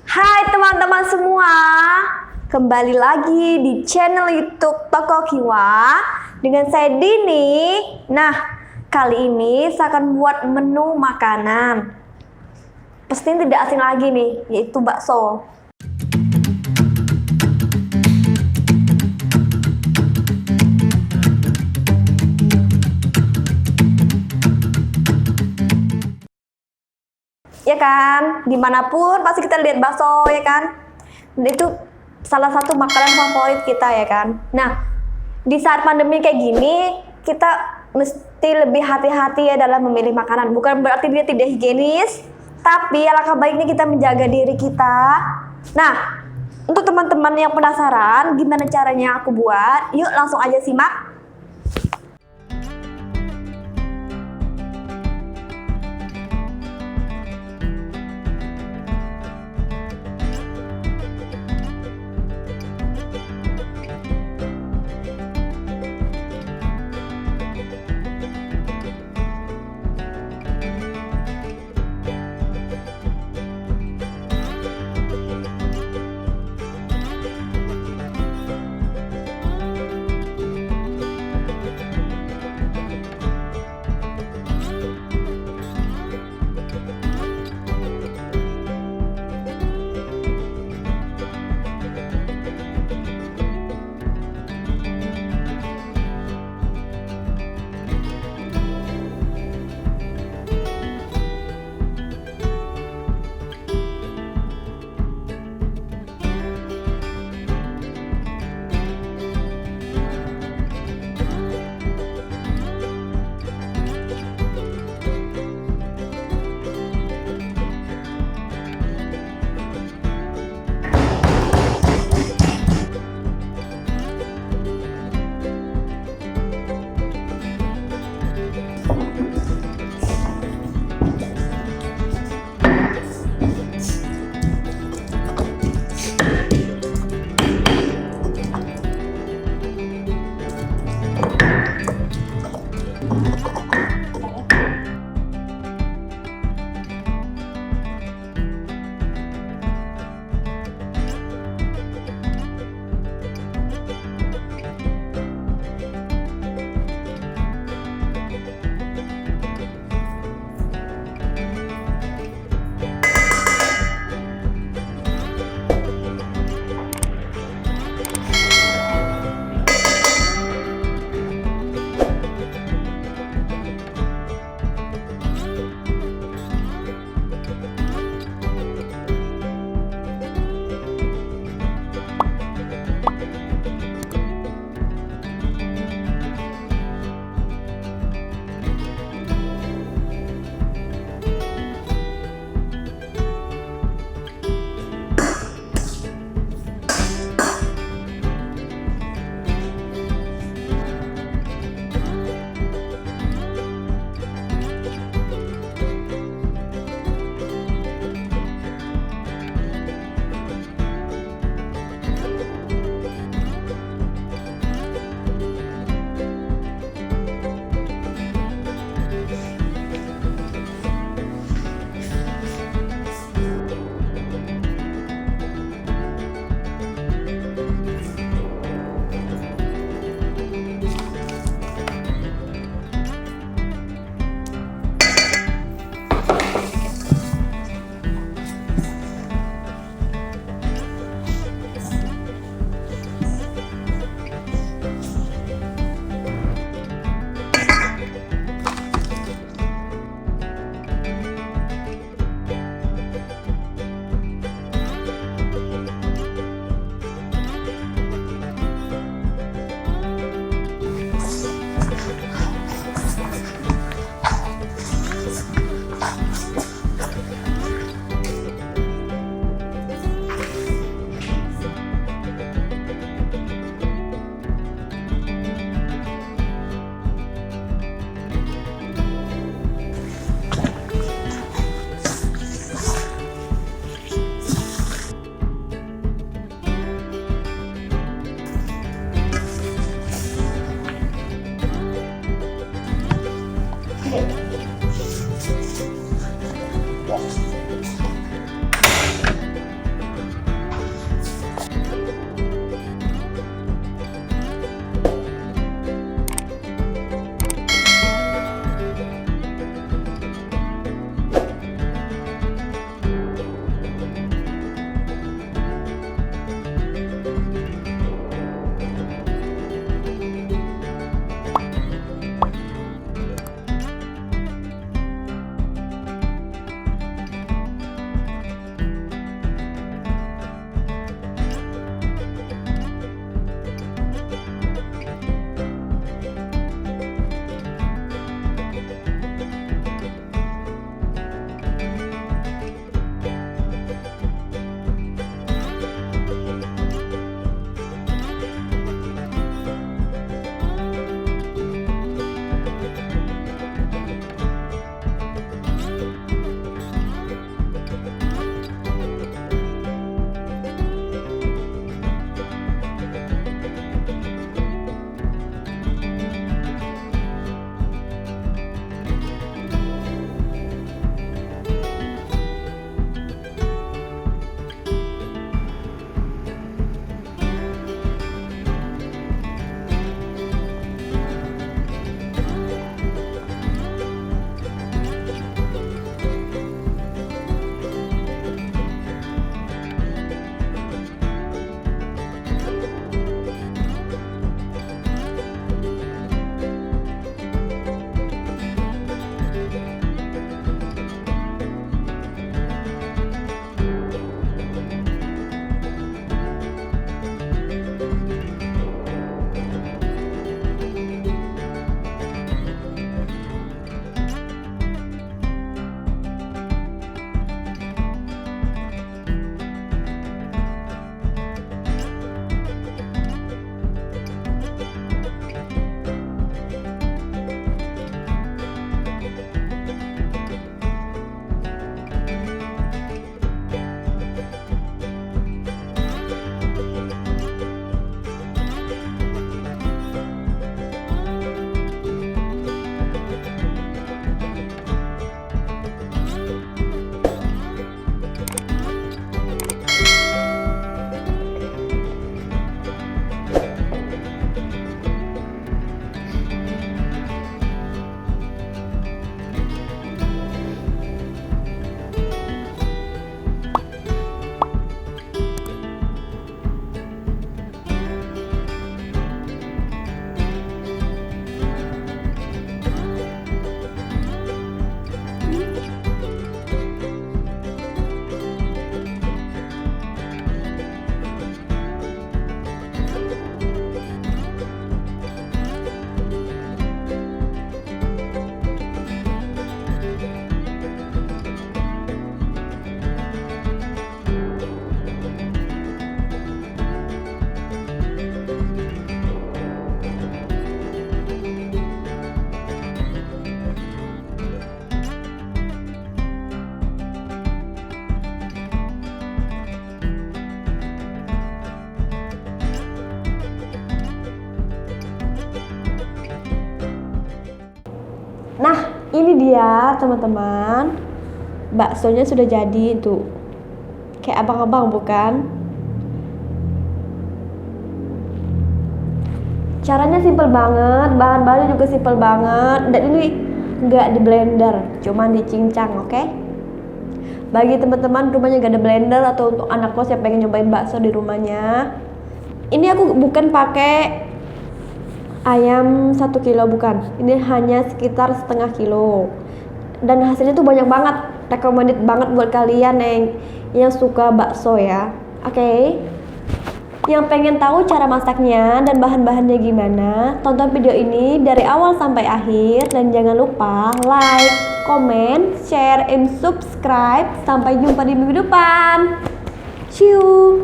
Hai teman-teman semua, kembali lagi di channel YouTube Toko Kiwa dengan saya Dini. Nah, kali ini saya akan buat menu makanan. Pastinya tidak asing lagi nih, yaitu bakso. Ya kan, dimanapun pasti kita lihat bakso ya kan. Dan itu salah satu makanan favorit kita ya kan. Nah, di saat pandemi kayak gini kita mesti lebih hati-hati ya dalam memilih makanan. Bukan berarti dia tidak higienis, tapi alangkah baiknya kita menjaga diri kita. Nah, untuk teman-teman yang penasaran gimana caranya aku buat, yuk langsung aja simak. dia teman-teman, baksonya sudah jadi tuh, kayak abang-abang bukan? Caranya simple banget, bahan-bahannya juga simple banget, dan ini nggak di blender, cuman dicincang, oke? Bagi teman-teman rumahnya nggak ada blender atau untuk anak kos yang pengen nyobain bakso di rumahnya, ini aku bukan pakai ayam 1 kilo, bukan, ini hanya sekitar setengah kilo, dan hasilnya tuh banyak banget. Recommended banget buat kalian yang suka bakso ya. Oke. Yang pengen tahu cara masaknya dan bahan-bahannya gimana, tonton video ini dari awal sampai akhir, dan jangan lupa like, comment, share, and subscribe. Sampai jumpa di minggu depan. See you.